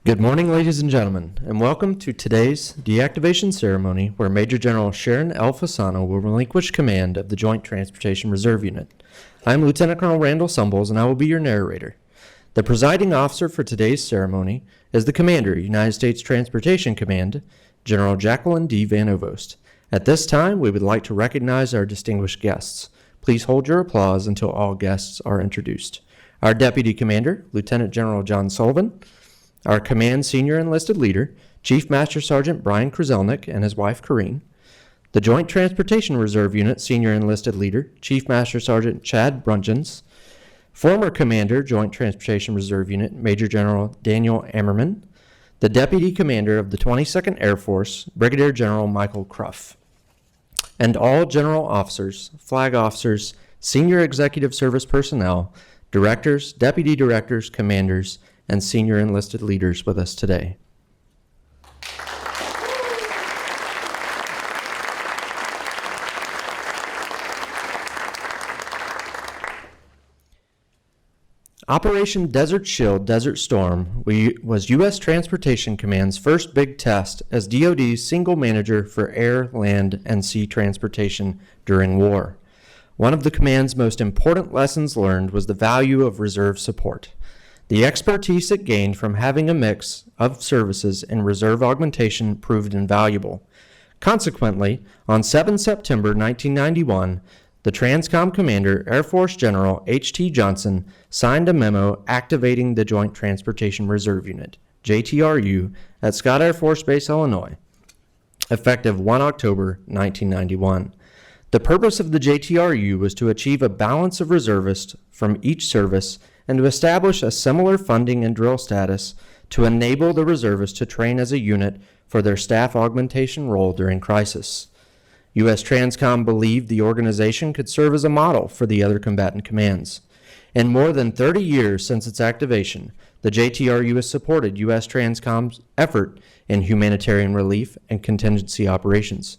Good morning, ladies and gentlemen, and welcome to today's deactivation ceremony where Major General Sharon L. Fasano will relinquish command of the Joint Transportation Reserve Unit. I'm Lieutenant Colonel Randall Sumbles, and I will be your narrator. The presiding officer for today's ceremony is the Commander, United States Transportation Command, General Jacqueline D. Van Ovost. At this time, we would like to recognize our distinguished guests. Please hold your applause until all guests are introduced. Our Deputy Commander, Lieutenant General John Sullivan, our Command Senior Enlisted Leader, Chief Master Sergeant Brian Krzelnik and his wife Corrine, the Joint Transportation Reserve Unit Senior Enlisted Leader, Chief Master Sergeant Chad Brunjens, former Commander, Joint Transportation Reserve Unit, Major General Daniel Ammerman, the Deputy Commander of the 22nd Air Force, Brigadier General Michael Cruff, and all General Officers, Flag Officers, Senior Executive Service Personnel, Directors, Deputy Directors, Commanders, and Senior Enlisted Leaders with us today. Operation Desert Shield Desert Storm was U.S. Transportation Command's first big test as DoD's single manager for air, land, and sea transportation during war. One of the command's most important lessons learned was the value of reserve support. The expertise it gained from having a mix of services and reserve augmentation proved invaluable. Consequently, on 7 September 1991, the TRANSCOM commander, Air Force General H.T. Johnson, signed a memo activating the Joint Transportation Reserve Unit, JTRU, at Scott Air Force Base, Illinois, effective 1 October 1991. The purpose of the JTRU was to achieve a balance of reservists from each service and to establish a similar funding and drill status to enable the reservists to train as a unit for their staff augmentation role during crisis. USTRANSCOM believed the organization could serve as a model for the other combatant commands. In more than 30 years since its activation, the JTRU has supported USTRANSCOM's effort in humanitarian relief and contingency operations.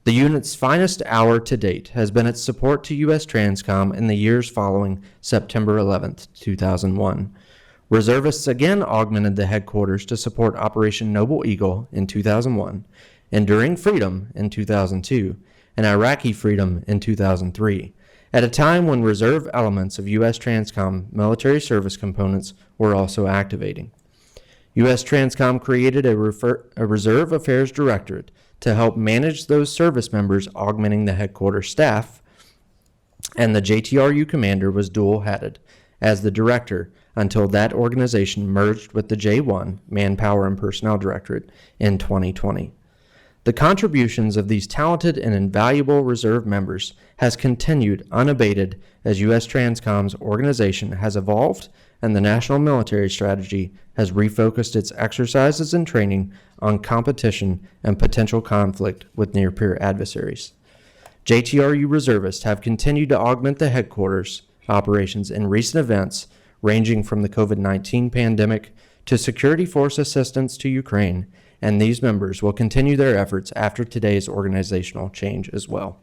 The unit's finest hour to date has been its support to USTRANSCOM in the years following September 11, 2001. Reservists again augmented the headquarters to support Operation Noble Eagle in 2001, Enduring Freedom in 2002, and Iraqi Freedom in 2003, at a time when reserve elements of USTRANSCOM military service components were also activating. USTRANSCOM created a Reserve Affairs Directorate to help manage those service members augmenting the headquarters staff, and the JTRU commander was dual-headed as the director until that organization merged with the J1, Manpower and Personnel Directorate, in 2020. The contributions of these talented and invaluable reserve members has continued unabated as USTRANSCOM's organization has evolved and the National Military Strategy has refocused its exercises and training on competition and potential conflict with near-peer adversaries. JTRU reservists have continued to augment the headquarters operations in recent events ranging from the COVID-19 pandemic to security force assistance to Ukraine, and these members will continue their efforts after today's organizational change as well.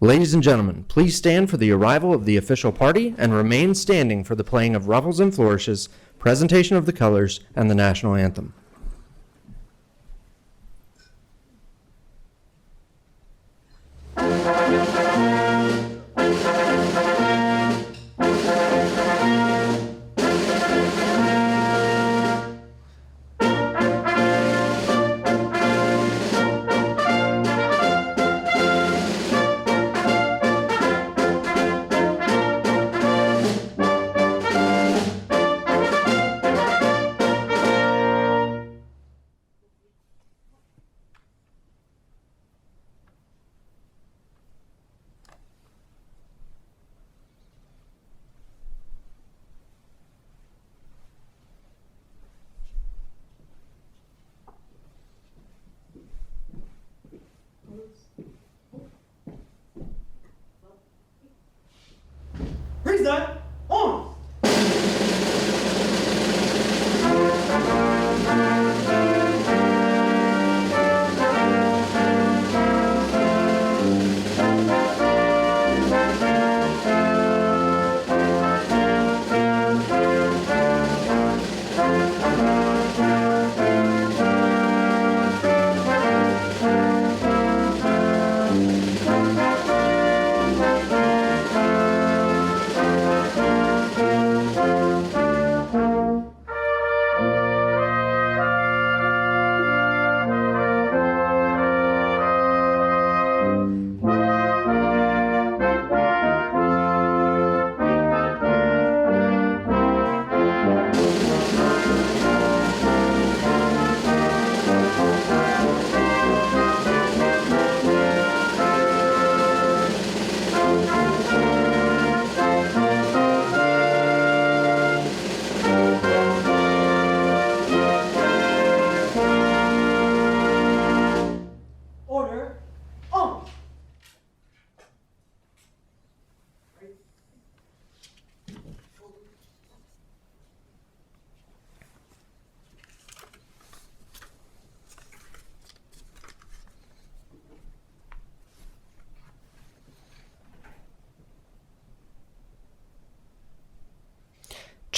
Ladies and gentlemen, please stand for the arrival of the official party and remain standing for the playing of ruffles and flourishes, presentation of the colors, and the national anthem.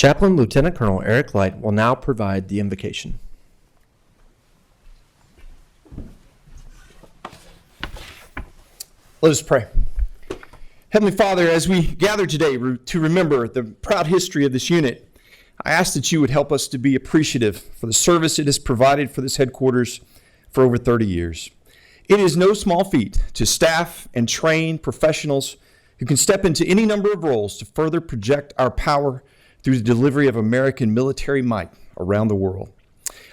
Chaplain Lieutenant Colonel Eric Light will now provide the invocation. Let us pray. Heavenly Father, as we gather today to remember the proud history of this unit, I ask that you would help us to be appreciative for the service it has provided for this headquarters for over 30 years. It is no small feat to staff and train professionals who can step into any number of roles to further project our power through the delivery of American military might around the world.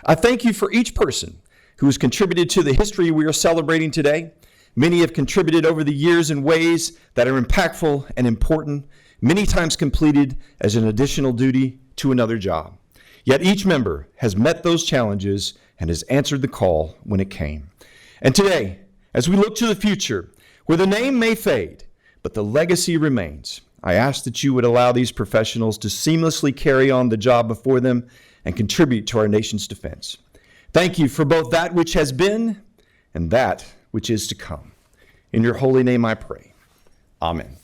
I thank you for each person who has contributed to the history we are celebrating today. Many have contributed over the years in ways that are impactful and important, many times completed as an additional duty to another job. Yet each member has met those challenges and has answered the call when it came. And today, as we look to the future, where the name may fade, but the legacy remains, I ask that you would allow these professionals to seamlessly carry on the job before them and contribute to our nation's defense. Thank you for both that which has been and that which is to come. In your holy name I pray. Amen.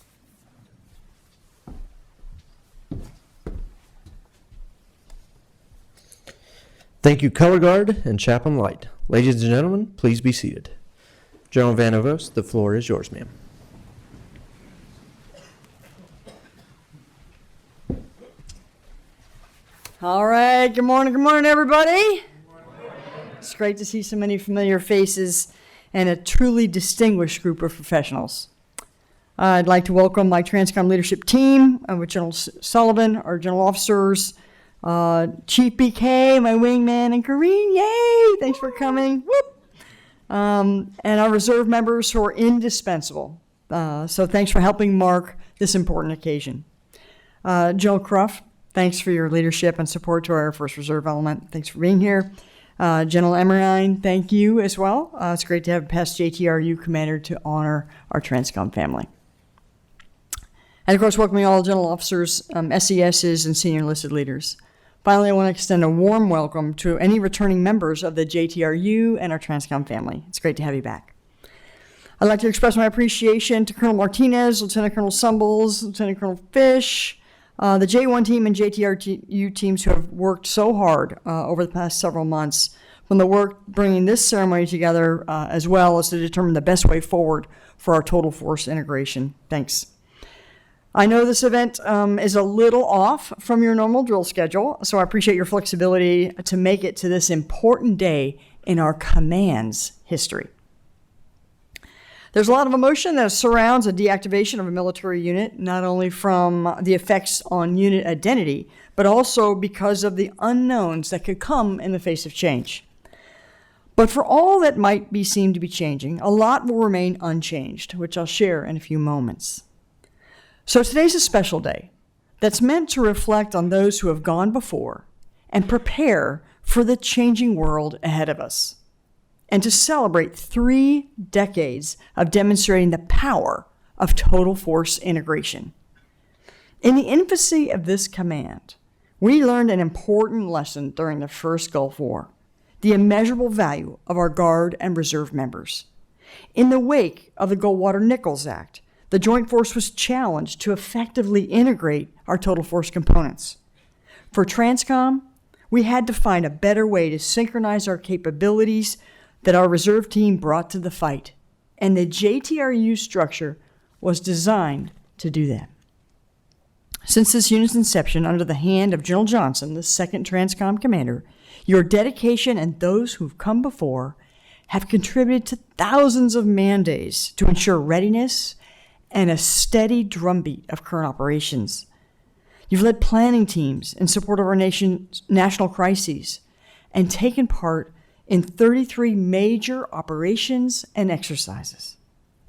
Thank you, Color Guard and Chaplain Light. Ladies and gentlemen, please be seated. General Van Ovos, the floor is yours, ma'am. All right, good morning, everybody. It's great to see so many familiar faces and a truly distinguished group of professionals. I'd like to welcome my TRANSCOM leadership team with General Sullivan, our general officers, Chief BK, my wingman, and Kareen. Yay! Thanks for coming. Whoop! And our reserve members who are indispensable. So thanks for helping mark this important occasion. Joe Cruff, thanks for your leadership and support to our Air Force Reserve element. Thanks for being here. General Emerine, thank you as well. It's great to have a past JTRU commander to honor our TRANSCOM family. And of course, welcoming all general officers, SESs, and senior enlisted leaders. Finally, I want to extend a warm welcome to any returning members of the JTRU and our TRANSCOM family. It's great to have you back. I'd like to express my appreciation to Colonel Martinez, Lieutenant Colonel Sumbles, Lieutenant Colonel Fish, the J1 team and JTRU teams who have worked so hard over the past several months from the work bringing this ceremony together as well as to determine the best way forward for our total force integration. Thanks. I know this event is a little off from your normal drill schedule, so I appreciate your flexibility to make it to this important day in our command's history. There's a lot of emotion that surrounds a deactivation of a military unit, not only from the effects on unit identity, but also because of the unknowns that could come in the face of change. But for all that might be seen to be changing, a lot will remain unchanged, which I'll share in a few moments. So today's a special day that's meant to reflect on those who have gone before and prepare for the changing world ahead of us, and to celebrate 3 decades of demonstrating the power of total force integration. In the infancy of this command, we learned an important lesson during the first Gulf War, the immeasurable value of our Guard and Reserve members. In the wake of the Goldwater-Nichols Act, the Joint Force was challenged to effectively integrate our total force components. For TRANSCOM, we had to find a better way to synchronize our capabilities that our reserve team brought to the fight, and the JTRU structure was designed to do that. Since this unit's inception, under the hand of General Johnson, the 2nd TRANSCOM commander, your dedication and those who've come before have contributed to thousands of man days to ensure readiness and a steady drumbeat of current operations. You've led planning teams in support of our nation's national crises and taken part in 33 major operations and exercises,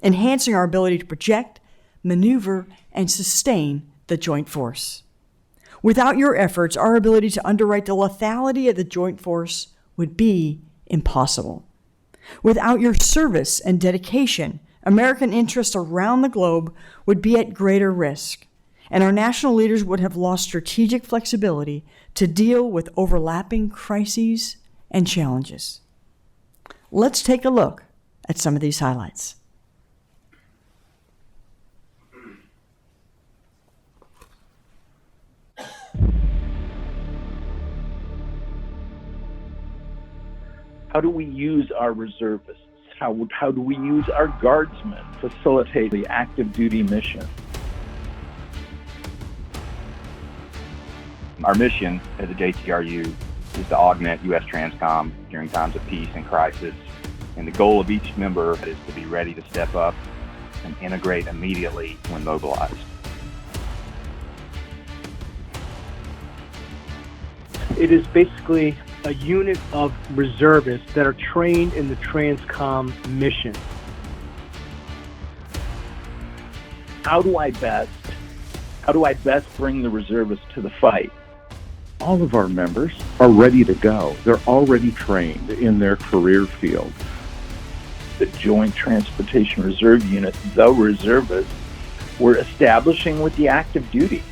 enhancing our ability to project, maneuver, and sustain the joint force. Without your efforts, our ability to underwrite the lethality of the joint force would be impossible. Without your service and dedication, American interests around the globe would be at greater risk, and our national leaders would have lost strategic flexibility to deal with overlapping crises and challenges. Let's take a look at some of these highlights. How do we use our reservists? How do we use our guardsmen to facilitate the active duty mission? Our mission as a JTRU is to augment USTRANSCOM during times of peace and crisis. And the goal of each member is to be ready to step up and integrate immediately when mobilized. It is basically a unit of reservists that are trained in the TRANSCOM mission. How do I best bring the reservists to the fight? All of our members are ready to go. They're already trained in their career field. The Joint Transportation Reserve Unit, the reservists, were establishing with the active duty.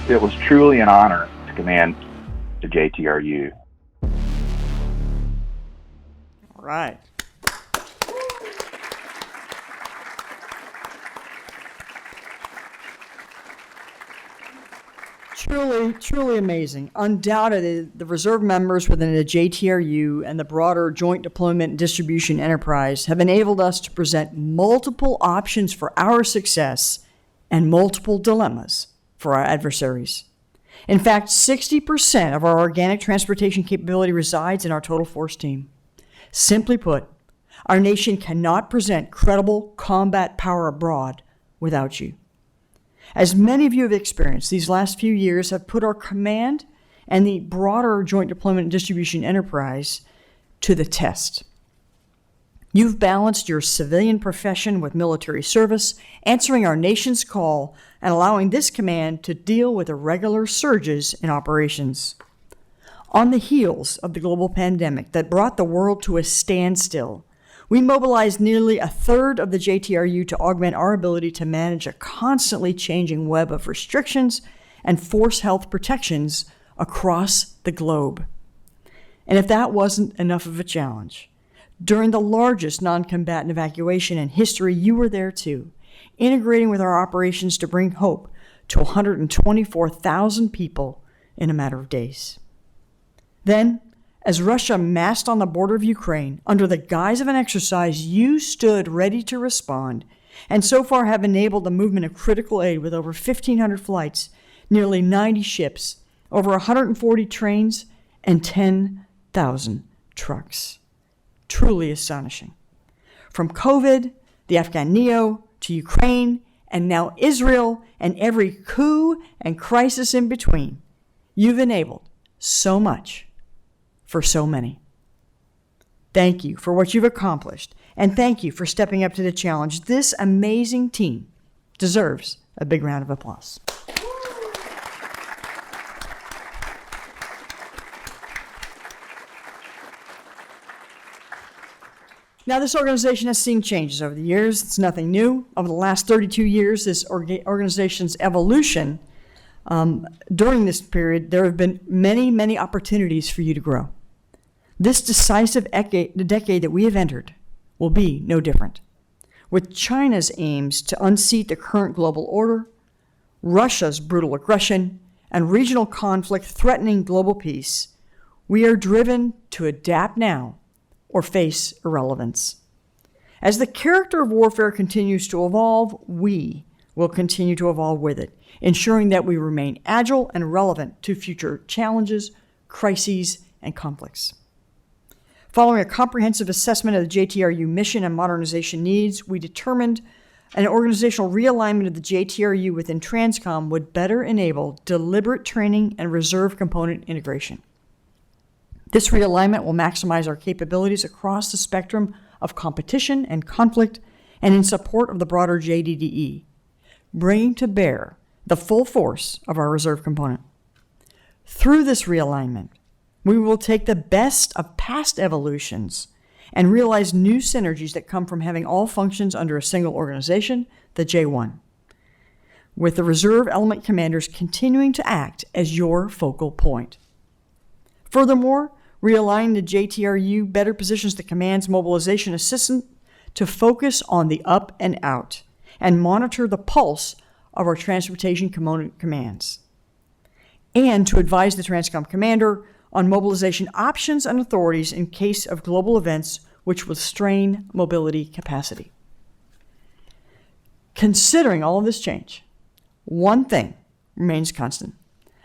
It was truly an honor to command the JTRU. All right. Truly amazing. Undoubtedly, the reserve members within the JTRU and the broader Joint Deployment and Distribution Enterprise have enabled us to present multiple options for our success and multiple dilemmas for our adversaries. In fact, 60% of our organic transportation capability resides in our total force team. Simply put, our nation cannot present credible combat power abroad without you. As many of you have experienced, these last few years have put our command and the broader Joint Deployment and Distribution Enterprise to the test. You've balanced your civilian profession with military service, answering our nation's call and allowing this command to deal with irregular surges in operations. On the heels of the global pandemic that brought the world to a standstill, we mobilized nearly a third of the JTRU to augment our ability to manage a constantly changing web of restrictions and force health protections across the globe. And if that wasn't enough of a challenge, during the largest non-combatant evacuation in history, you were there too, integrating with our operations to bring hope to 124,000 people in a matter of days. Then, as Russia massed on the border of Ukraine, under the guise of an exercise, you stood ready to respond, and so far have enabled the movement of critical aid with over 1,500 flights, nearly 90 ships, over 140 trains, and 10,000 trucks. Truly astonishing. From COVID, the Afghan Neo, to Ukraine, and now Israel, and every coup and crisis in between, you've enabled so much for so many. Thank you for what you've accomplished, and thank you for stepping up to the challenge. This amazing team deserves a big round of applause. Now, this organization has seen changes over the years. It's nothing new. Over the last 32 years, this organization's evolution, during this period, there have been many opportunities for you to grow. This decisive decade that we have entered will be no different. With China's aims to unseat the current global order, Russia's brutal aggression, and regional conflict threatening global peace, we are driven to adapt now or face irrelevance. As the character of warfare continues to evolve, we will continue to evolve with it, ensuring that we remain agile and relevant to future challenges, crises, and conflicts. Following a comprehensive assessment of the JTRU mission and modernization needs, we determined an organizational realignment of the JTRU within TRANSCOM would better enable deliberate training and reserve component integration. This realignment will maximize our capabilities across the spectrum of competition and conflict and in support of the broader JDDE, bringing to bear the full force of our reserve component. Through this realignment, we will take the best of past evolutions and realize new synergies that come from having all functions under a single organization, the J1, with the reserve element commanders continuing to act as your focal point. Furthermore, realigning the JTRU better positions the command's mobilization assistant to focus on the up and out and monitor the pulse of our transportation component commands. and to advise the TRANSCOM commander on mobilization options and authorities in case of global events which would strain mobility capacity. Considering all of this change, one thing remains constant: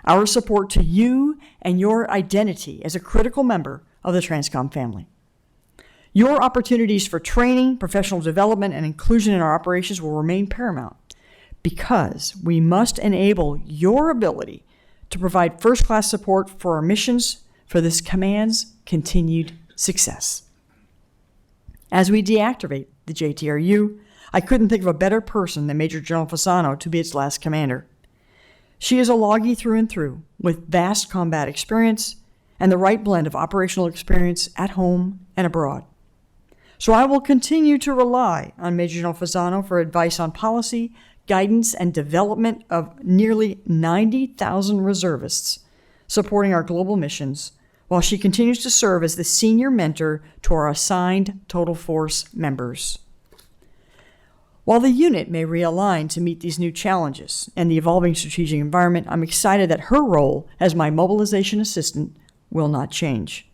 our support to you and your identity as a critical member of the TRANSCOM family. Your opportunities for training, professional development, and inclusion in our operations will remain paramount because we must enable your ability to provide first-class support for our missions for this command's continued success. As we deactivate the JTRU, I couldn't think of a better person than Major General Fasano to be its last commander. She is a Logie through and through, with vast combat experience and the right blend of operational experience at home and abroad. So I will continue to rely on Major General Fasano for advice on policy, guidance, and development of nearly 90,000 reservists supporting our global missions, while she continues to serve as the senior mentor to our assigned Total Force members. While the unit may realign to meet these new challenges and the evolving strategic environment, I'm excited that her role as my mobilization assistant will not change.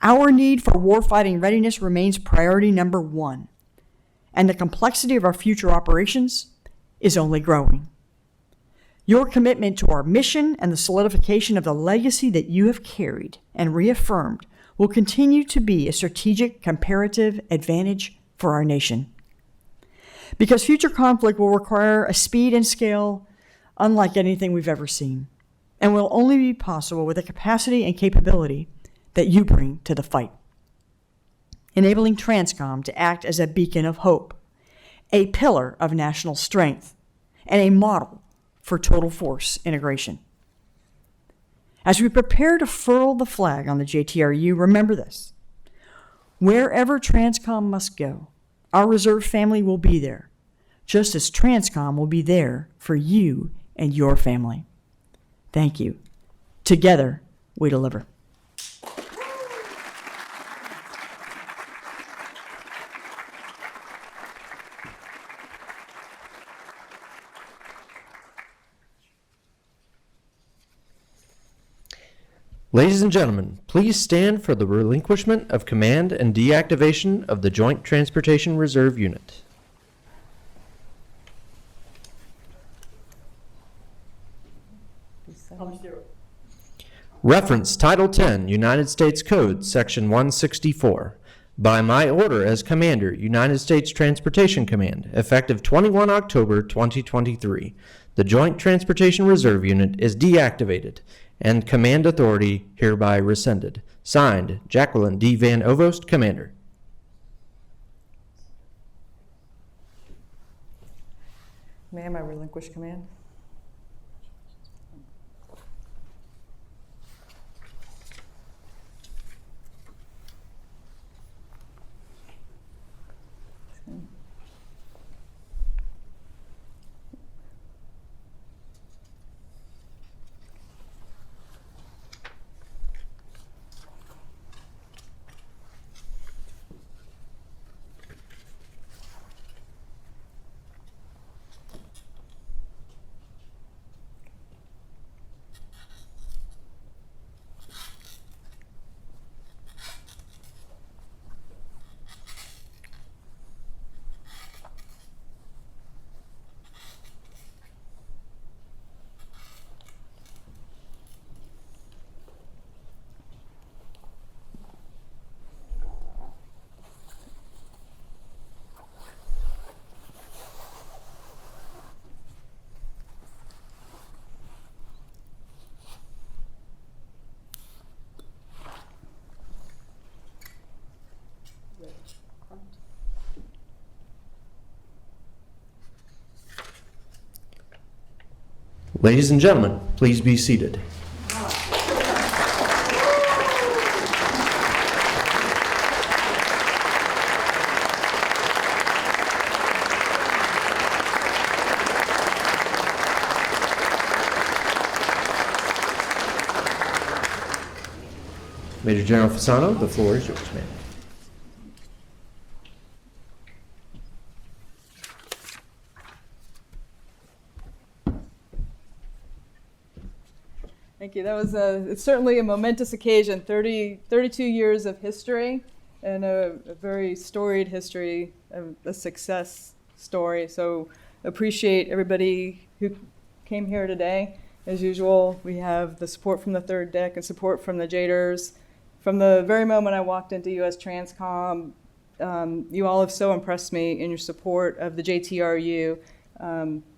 Our need for warfighting readiness remains priority number one, and the complexity of our future operations is only growing. Your commitment to our mission and the solidification of the legacy that you have carried and reaffirmed will continue to be a strategic comparative advantage for our nation. Because future conflict will require a speed and scale unlike anything we've ever seen, and will only be possible with the capacity and capability that you bring to the fight, enabling TRANSCOM to act as a beacon of hope, a pillar of national strength, and a model for total force integration. As we prepare to furl the flag on the JTRU, remember this: wherever TRANSCOM must go, our reserve family will be there, just as TRANSCOM will be there for you and your family. Thank you. Together, we deliver. Ladies and gentlemen, please stand for the relinquishment of command and deactivation of the Joint Transportation Reserve Unit. Reference Title 10, United States Code, Section 164. By my order as Commander, United States Transportation Command, effective 21 October 2023, the Joint Transportation Reserve Unit is deactivated and command authority hereby rescinded. Signed, Jacqueline D. Van Ovost, Commander. Ma'am, I relinquish command. Ladies and gentlemen, please be seated. Major General Fasano, the floor is yours, ma'am. Thank you. That was it's certainly a momentous occasion. 32 years of history and a very storied history, a success story. So appreciate everybody who came here today. As usual, we have the support from the third deck and support from the JTRUs. From the very moment I walked into USTRANSCOM, you all have so impressed me in your support of the JTRU,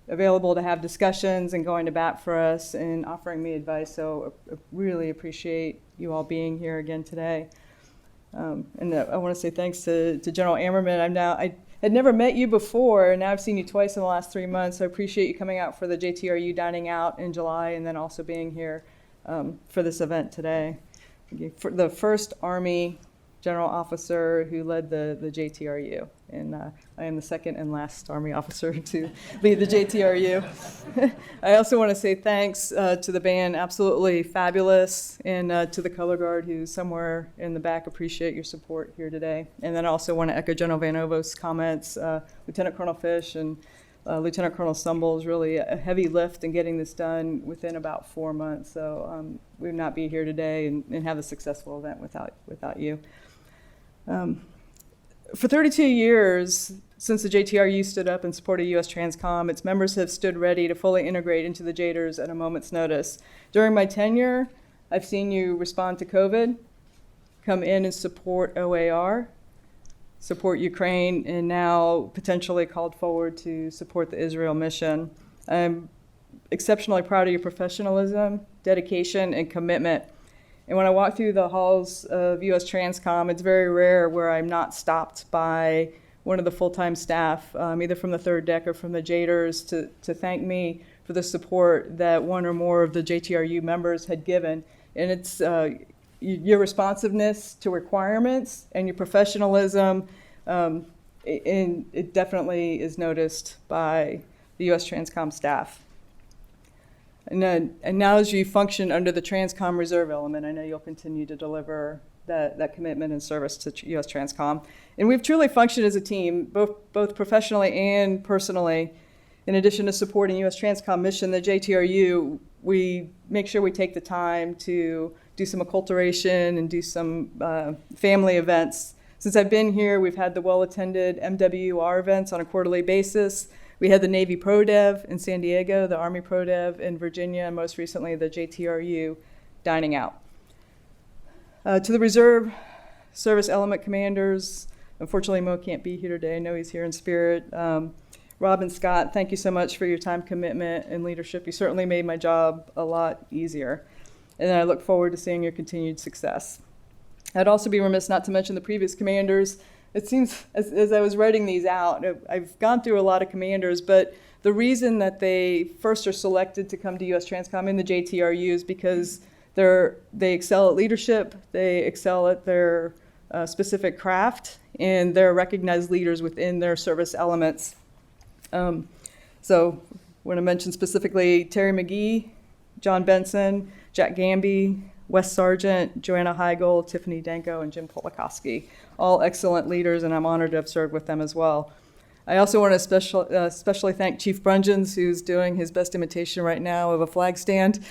available to have discussions and going to bat for us and offering me advice. So I really appreciate you all being here again today. And I want to say thanks to General Ammerman. I had never met you before, and now I've seen you twice in the last 3 months. So I appreciate you coming out for the JTRU dining out in July, and then also being here for this event today. For the first Army general officer who led the JTRU, and I am the second and last Army officer to lead the JTRU. I also want to say thanks to the band, absolutely fabulous, and to the color guard who's somewhere in the back. Appreciate your support here today. And then I also want to echo General Van Ovos' comments. Lieutenant Colonel Fish and Lieutenant Colonel Stumbles, really a heavy lift in getting this done within about 4 months. So we would not be here today and have a successful event without you. For 32 years, since the JTRU stood up and supported USTRANSCOM, its members have stood ready to fully integrate into the JTRs at a moment's notice. During my tenure, I've seen you respond to COVID, come in and support OAR, support Ukraine, and now potentially called forward to support the Israel mission. I'm exceptionally proud of your professionalism, dedication, and commitment. And when I walk through the halls of USTRANSCOM, it's very rare where I'm not stopped by one of the full-time staff, either from the third deck or from the JTRs, to thank me for the support that one or more of the JTRU members had given. And it's your responsiveness to requirements and your professionalism, and it definitely is noticed by the USTRANSCOM staff. And now as you function under the TRANSCOM reserve element, I know you'll continue to deliver that commitment and service to USTRANSCOM. And we've truly functioned as a team, both professionally and personally. In addition to supporting USTRANSCOM mission, the JTRU, we make sure we take the time to do some acculturation and do some family events. Since I've been here, we've had the well-attended MWR events on a quarterly basis. We had the Navy Pro Dev in San Diego, the Army Pro Dev in Virginia, and most recently the JTRU dining out. To the Reserve Service Element Commanders, unfortunately Mo can't be here today. I know he's here in spirit. Rob and Scott, thank you so much for your time, commitment, and leadership. You certainly made my job a lot easier. And I look forward to seeing your continued success. I'd also be remiss not to mention the previous commanders. It seems, as I was writing these out, I've gone through a lot of commanders, but the reason that they first are selected to come to USTRANSCOM in the JTRU is because they excel at leadership, they excel at their specific craft, and they're recognized leaders within their service elements. So I want to mention specifically Terry McGee, John Benson, Jack Gamby, Wes Sargent, Joanna Heigl, Tiffany Danko, and Jim Polakowski, all excellent leaders, and I'm honored to have served with them as well. I also want to especially thank Chief Brungens, who's doing his best imitation right now of a flag stand.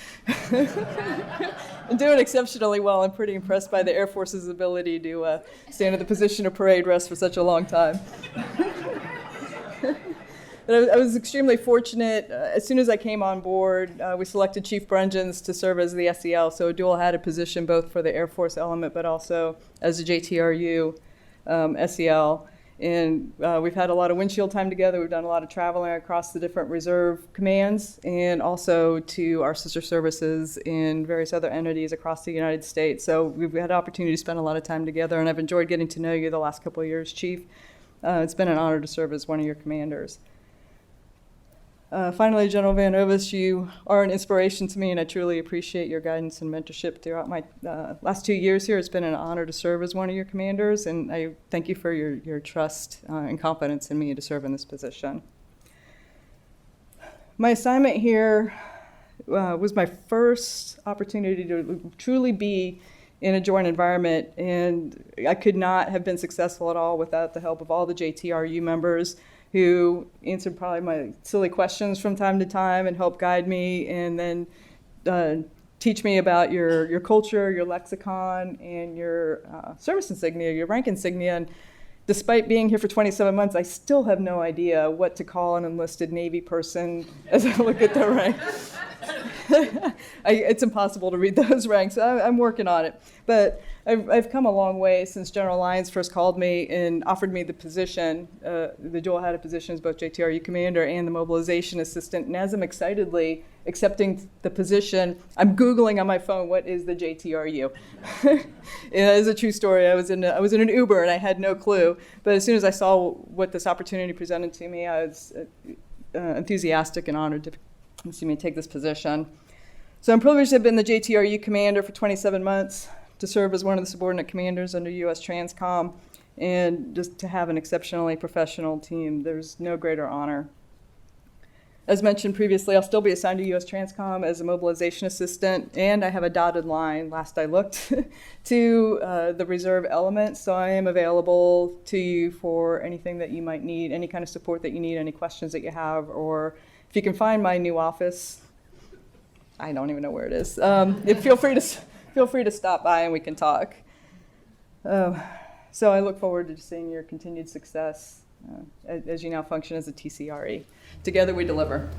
And doing exceptionally well. I'm pretty impressed by the Air Force's ability to stand in the position of parade rest for such a long time. But I was extremely fortunate. As soon as I came on board, we selected Chief Brungens to serve as the SEL, so a dual-hatted position both for the Air Force element but also as the JTRU SEL. And we've had a lot of windshield time together. We've done a lot of traveling across the different reserve commands and also to our sister services in various other entities across the United States. So we've had an opportunity to spend a lot of time together, and I've enjoyed getting to know you the last couple of years, Chief. It's been an honor to serve as one of your commanders. Finally, General Van Ovos, you are an inspiration to me, and I truly appreciate your guidance and mentorship throughout my last 2 years here. It's been an honor to serve as one of your commanders, and I thank you for your trust and confidence in me to serve in this position. My assignment here was my first opportunity to truly be in a joint environment, and I could not have been successful at all without the help of all the JTRU members who answered probably my silly questions from time to time and helped guide me, and then teach me about your culture, your lexicon, and your service insignia, your rank insignia. And despite being here for 27 months, I still have no idea what to call an enlisted Navy person as I look at their rank. It's impossible to read those ranks. I'm working on it. But I've come a long way since General Lyons first called me and offered me the position, the dual-headed position as both JTRU commander and the mobilization assistant. And as I'm excitedly accepting the position, I'm Googling on my phone, what is the JTRU? It is a true story. I was in an Uber and I had no clue. But as soon as I saw what this opportunity presented to me, I was enthusiastic and honored to take this position. So I'm privileged to have been the JTRU commander for 27 months, to serve as one of the subordinate commanders under USTRANSCOM, and just to have an exceptionally professional team. There's no greater honor. As mentioned previously, I'll still be assigned to USTRANSCOM as a mobilization assistant, and I have a dotted line, last I looked, to the reserve element, so I am available to you for anything that you might need, any kind of support that you need, any questions that you have, or if you can find my new office, I don't even know where it is. Feel free to stop by and we can talk. So I look forward to seeing your continued success as you now function as a TCRE. Together we deliver.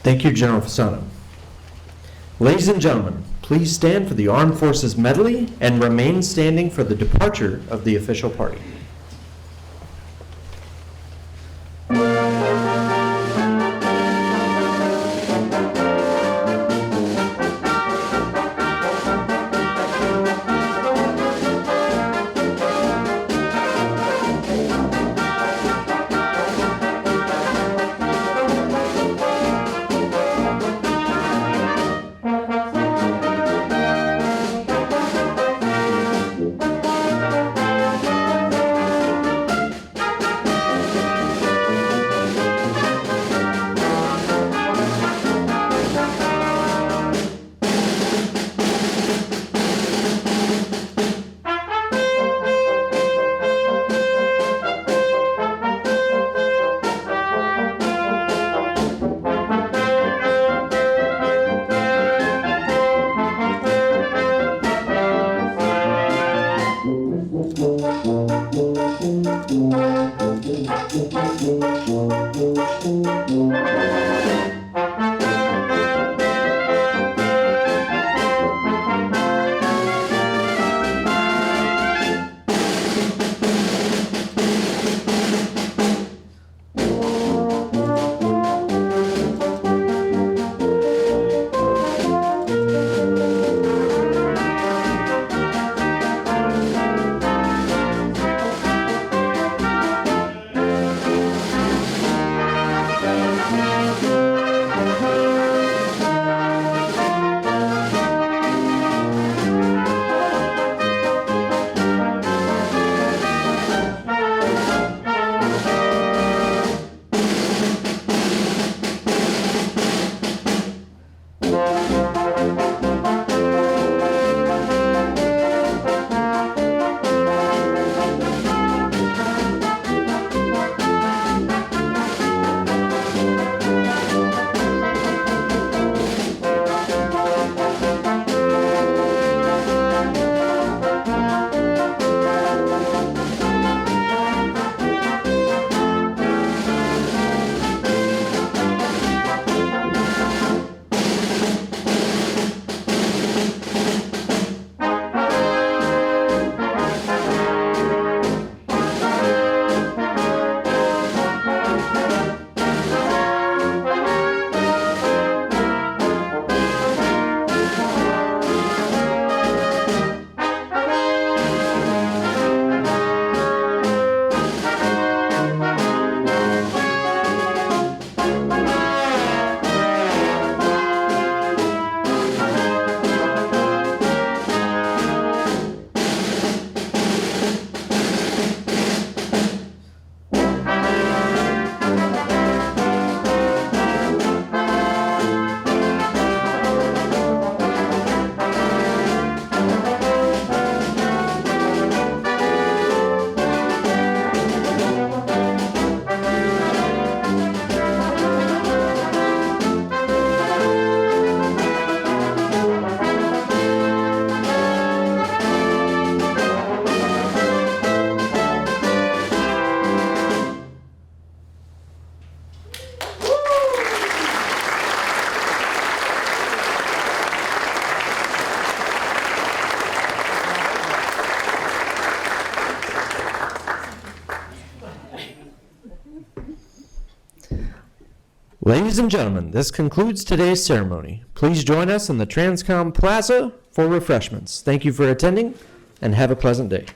Thank you, General Fasano. Ladies and gentlemen, please stand for the Armed Forces Medley and remain standing for the departure of the official party. Ladies and gentlemen, this concludes today's ceremony. Please join us in the TRANSCOM Plaza for refreshments. Thank you for attending and have a pleasant day.